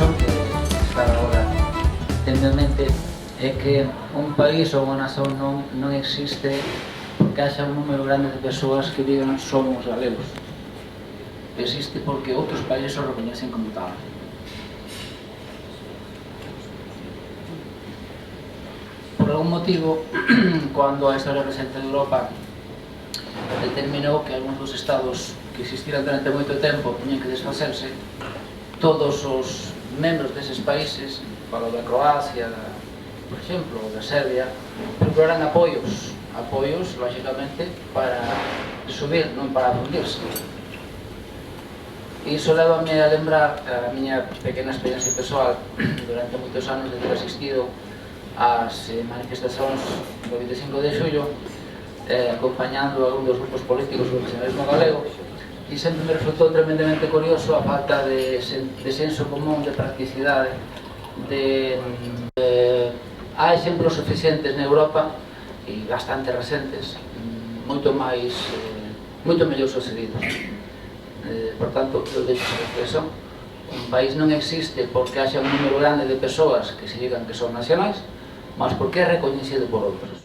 curioso que está agora tendo en mente é que un país ou unha nación non existe porque haxa un número grande de persoas que digan somos galegos. Existe porque outros países o recoñecen como tal. Por algún motivo, cando a historia recente de Europa determinou que algúns dos estados que existiran durante moito tempo teñen que desfacerse, todos os membros deses países, falo da Croacia, por exemplo, da Serbia, procuraran apoios, lógicamente, para subir, non para fundirse. E iso leva-me a lembrar a miña pequena experiencia persoal durante moitos anos de ter asistido ás manifestacións do 25 de xullo, acompañando a un dos grupos políticos do nacionalismo galego, e sempre me resultou tremendamente curioso a falta de senso común, de practicidade, há exemplos suficientes na Europa e bastante recentes, moito mellor sucedidos. Por tanto, eu deixo esa expresión. Un país non existe porque haxa un número grande de persoas que se digan que son nacionais, mas porque é recoñecido por outros.